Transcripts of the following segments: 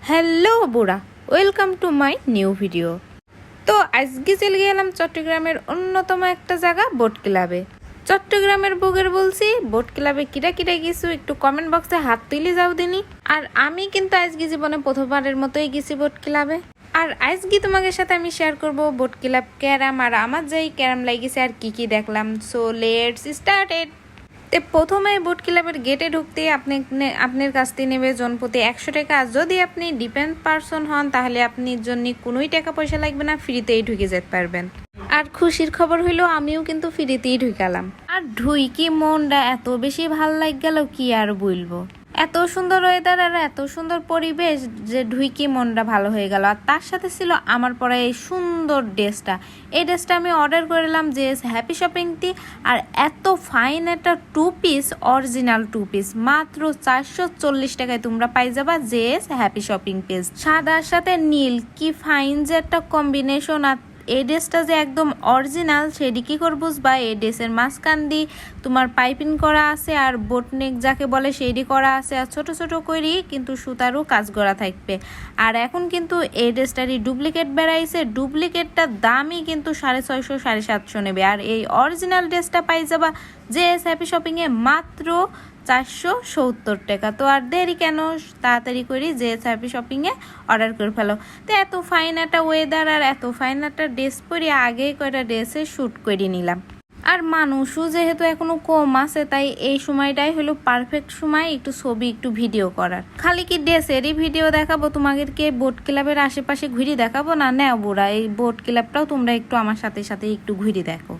Hello বুড়া, welcome to my new video. তো আজকে চলে গেলাম চট্টগ্রামের অন্যতম একটা জায়গা বোট ক্লাবে। চট্টগ্রামের বুকের বলছি বোট ক্লাবে কিরা কিরা গেছি একটু কমেন্ট বক্সে হাত তুলে যাও দিনি। আর আমি কিন্তু আজকে জীবনে প্রথমবারের মতোই গেছি বোট ক্লাবে। আর আজকে তোমাদের সাথে আমি শেয়ার করব বোট ক্লাব ক্যারাম আর আমার যেই ক্যারাম লাগিয়েছে আর কি কি দেখলাম। So let's started. প্রথমে বোট ক্লাবের গেটে ঢুকতে আপনার কাছ থেকে নেবে জনপ্রতি 100 টাকা। আর যদি আপনি ডিপেন্ড পারসন হন তাহলে আপনার জন্য কোনোই টাকা পয়সা লাগবে না, ফ্রিতেই ঢুকে যেতে পারবেন। আর খুশির খবর হইলো আমিও কিন্তু ফ্রিতেই ঢুকালাম। আর ঢুইকি মনটা এত বেশি ভাল লাগ গেল কি আর বলবো। এত সুন্দর ওয়েদার আর এত সুন্দর পরিবেশ যে ঢুইকি মনটা ভালো হয়ে গেল। আর তার সাথে ছিল আমার পরা এই সুন্দর ড্রেসটা। এই ড্রেসটা আমি অর্ডার করলাম যে হ্যাপি শপিংটি। আর এত ফাইন একটা 2 পিস, অরিজিনাল 2 পিস মাত্র 440 টাকায় তোমরা পাই যাবা যে হ্যাপি শপিং পেজ। সাদার সাথে নীল কি ফাইন যে একটা কম্বিনেশন। আর এই ড্রেসটা যে একদম অরিজিনাল সেটি কি করে বুঝবা? এই ড্রেসের মাঝখান দিয়ে তোমার পাইপিং করা আছে আর বোটনেক যাকে বলে সেইটি করা আছে। আর ছোট ছোট করি কিন্তু সুতারও কাজ করা থাকবে। আর এখন কিন্তু এই ড্রেসটারই ডুপ্লিকেট বেড়াইছে। ডুপ্লিকেটটার দামই কিন্তু 650 750 নেবে। আর এই অরিজিনাল ড্রেসটা পাই যাবা যে হ্যাপি শপিংয়ে মাত্র 470 টাকা। তো আর দেরি কেন, তাড়াতাড়ি করি যে হ্যাপি শপিংয়ে অর্ডার করে ফেলো। তো এত ফাইন একটা ওয়েদার আর এত ফাইন একটা ড্রেস পরে আগেই কয়টা ড্রেসে শ্যুট করে নিলাম। আর মানুষও যেহেতু এখনো কম আছে তাই এই সময়টাই হলো পারফেক্ট সময় একটু ছবি একটু ভিডিও করার। খালি কি ড্রেসেরই ভিডিও দেখাবো তোমাদেরকে, বোট ক্লাবের আশেপাশে ঘুরে দেখাবো না? নেও বুড়া, এই বোট ক্লাবটাও তোমরা একটু আমার সাথে সাথে একটু ঘুরে দেখো।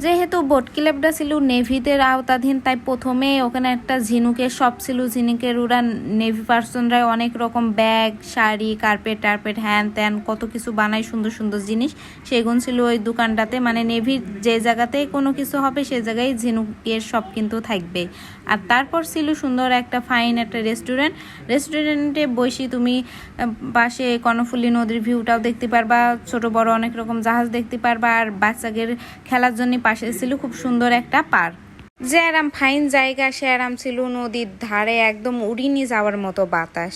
যেহেতু বোট ক্লাবটা ছিল নেভিদের আওতাধীন তাই প্রথমে ওখানে একটা ঝিনুকের শপ ছিল। ঝিনুকের ওরা নেভি পার্সনরা অনেক রকম ব্যাগ, শাড়ি, কার্পেট টার্পেট হ্যান ত্যান কত কিছু বানায়, সুন্দর সুন্দর জিনিস সেগুন ছিল ওই দোকানটাতে। মানে নেভির যে জায়গাতে কোনো কিছু হবে সে জায়গায় ঝিনুকের শপ কিন্তু থাকবে। আর তারপর ছিল সুন্দর একটা ফাইন একটা রেস্টুরেন্টে বসি তুমি পাশে কর্ণফুলী নদীর ভিউটাও দেখতে পারবা, ছোট বড় অনেক রকম জাহাজ দেখতে পারবা। আর বাচ্চাদের খেলার জন্য পাশে ছিল খুব সুন্দর একটা পার্ক। যে আরাম ফাইন জায়গা সে আরাম ছিল নদীর ধারে, একদম উড়িনি যাওয়ার মতো বাতাস।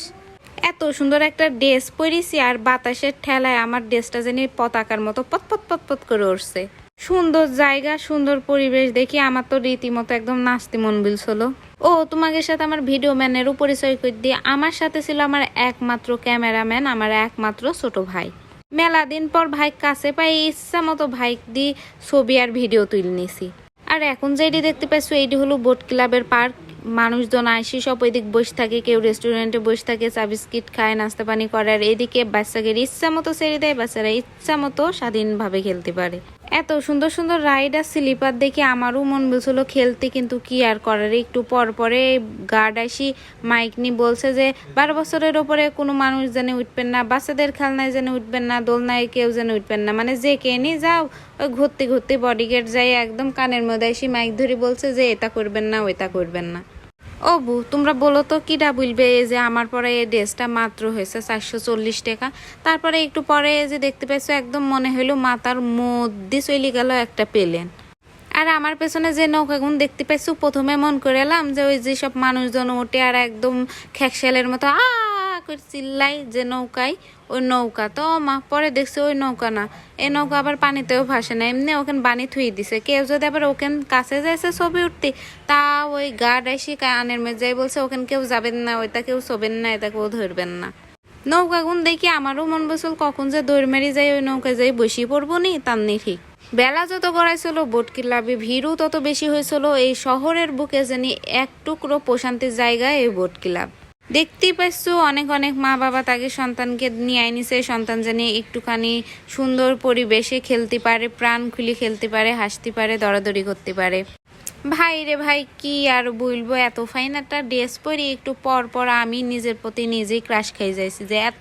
এত সুন্দর একটা ড্রেস পরেছি আর বাতাসের ঠেলায় আমার ড্রেসটা যেন পতাকার মতো পতপত পতপত করে উঠছে। সুন্দর জায়গা, সুন্দর পরিবেশ দেখি আমার তো রীতিমতো একদম নাচতে মন বলছিল। ও তোমাদের সাথে আমার ভিডিও ম্যানেরও পরিচয় করে দিয়ে, আমার সাথে ছিল আমার একমাত্র ক্যামেরাম্যান, আমার একমাত্র ছোট ভাই। মেলা দিন পর ভাই কাছে পাই ইচ্ছা মতো ভাই দিয়ে ছবি আর ভিডিও তুলে নিছি। আর এখন যেটি দেখতে পাচ্ছ এইটি হলো বোট ক্লাবের পার্ক। মানুষজন আসি সব ওইদিক বসে থাকে, কেউ রেস্টুরেন্টে বসে থাকে, চা বিস্কিট খায়, নাস্তা পানি করে। আর এদিকে বাচ্চাদের ইচ্ছা মতো ছেড়ে দেয়, বাচ্চারা ইচ্ছা মতো স্বাধীনভাবে খেলতে পারে। এত সুন্দর সুন্দর রাইড আর স্লিপার দেখে আমারও মন বলছিল খেলতে, কিন্তু কি আর করার। একটু পর পরে গার্ড আসি মাইক নিয়ে বলছে যে 12 বছরের ওপরে কোনো মানুষ যেন উঠবেন না, বাচ্চাদের খেলনায় যেন উঠবেন না, দোলনায় কেউ যেন উঠবেন না। মানে যে কে নিয়ে যাও ওই ঘুরতে ঘুরতে বডিগার্ড যাই একদম কানের মধ্যে এসে মাইক ধরে বলছে যে এটা করবেন না ওইটা করবেন না। ও বু, তোমরা বলো তো কিটা বলবে যে আমার পরে এই ড্রেসটা মাত্র হয়েছে 440 টাকা। তারপরে একটু পরে যে দেখতে পাইছো একদম মনে হইলো মাথার মধ্যে চলে গেল একটা প্লেন। আর আমার পেছনে যে নৌকাগুন দেখতে পাইছো প্রথমে মন করে এলাম যে ওই যেসব মানুষজন ওঠে আর একদম খেকশালের মতো করে চিল্লাই যে নৌকায়, ওই নৌকা। তো মা পরে দেখছে ওই নৌকা না, এই নৌকা আবার পানিতেও ভাসে না, এমনি ওখানে পানি থুয়ে দিছে। কেউ যদি আবার ওখানে কাছে যাইছে ছবি উঠতে তা ওই গার্ড এসে কানের মেয়ে যাই বলছে ওখানে কেউ যাবেন না, ওইটা কেউ ছবেন না, এটা কেউ ধরবেন না। নৌকাগুন দেখি আমারও মন বসল কখন যে দৌড় মেরে যাই ওই নৌকায় যাই বসিয়ে পড়বো নি, তার নেই ঠিক। বেলা যত গড়াইছিল বোট ক্লাবে ভিড়ও তত বেশি হয়েছিল। এই শহরের বুকে জানি এক টুকরো প্রশান্তির জায়গা এই বোট ক্লাব। দেখতেই পাচ্ছ অনেক অনেক মা বাবা তাকে সন্তানকে নিয়ে আইনিছে, সন্তান জানি একটুখানি সুন্দর পরিবেশে খেলতে পারে, প্রাণ খুলে খেলতে পারে, হাসতে পারে, দরাদরি করতে পারে। ভাই রে ভাই কি আর বলবো, এত ফাইন একটা ড্রেস পরি একটু পর পর আমি নিজের প্রতি নিজেই ক্রাশ খাই যাইছি যে এত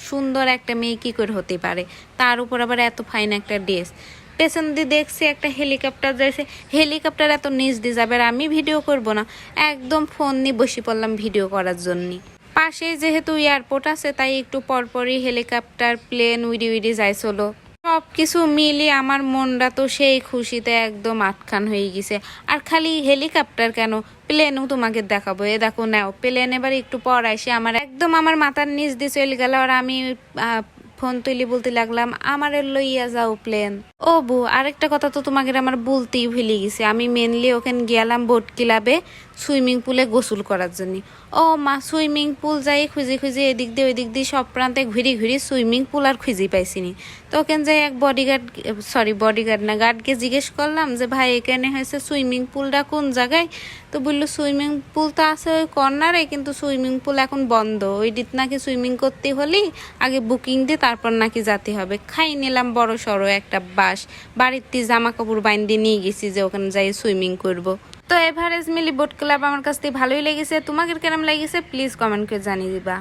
সুন্দর একটা মেয়ে কি করে হতে পারে, তার উপর আবার এত ফাইন একটা ড্রেস। পেছন দিয়ে দেখছি একটা হেলিকপ্টার যাইছে, হেলিকপ্টার এত নিচ দিয়ে যাবে আর আমি ভিডিও করব না, একদম ফোন নিয়ে বসে পড়লাম ভিডিও করার জন্য। পাশে যেহেতু এয়ারপোর্ট আছে তাই একটু পরপরই হেলিকপ্টার প্লেন উড়ি উড়ি যাইছিল। সব কিছু মিলিয়ে আমার মনটা তো সেই খুশিতে একদম আটখান হয়ে গেছে। আর খালি হেলিকপ্টার কেন, প্লেনও তোমাকে দেখাবো। এ দেখো নাও প্লেন। এবার একটু পর আসে আমার একদম আমার মাথার নিচ দিয়ে চলে গেল, আর আমি ফোন তুলি বলতে লাগলাম আমার লইয়া যাও প্লেন। ও বউ, আরেকটা কথা তো তোমাকে আমার বলতেই ভুলে গেছি। আমি মেনলি ওখানে গেলাম বোট ক্লাবে সুইমিং পুলে গোসল করার জন্য। ও মা, সুইমিং পুল যাই খুঁজে খুঁজে এদিক দিয়ে ওই দিক দিয়ে সব প্রান্তে ঘুরি ঘুরি সুইমিং পুল আর খুঁজে পাইছিনি। তো ওখানে যাই এক বডিগার্ড না গার্ডকে জিজ্ঞেস করলাম যে ভাই এখানে হয়েছে সুইমিং পুলটা কোন জায়গায়। তো বললো সুইমিং পুল তো আছে ওই কর্নারে, কিন্তু সুইমিং পুল এখন বন্ধ। ওই দিক নাকি সুইমিং করতে হলে আগে বুকিং দিয়ে তারপর নাকি যেতে হবে। খাই নিলাম বড় সড়ো একটা বাস, বাড়িতে জামা কাপড় বাইন্দে নিয়ে গেছি যে ওখানে যাই সুইমিং করব। তো এভারেজ মিলি বোট ক্লাব আমার কাছ থেকে ভালোই লেগেছে। তোমাকে কেমন লেগেছে প্লিজ কমেন্ট করে জানিয়ে দিবা।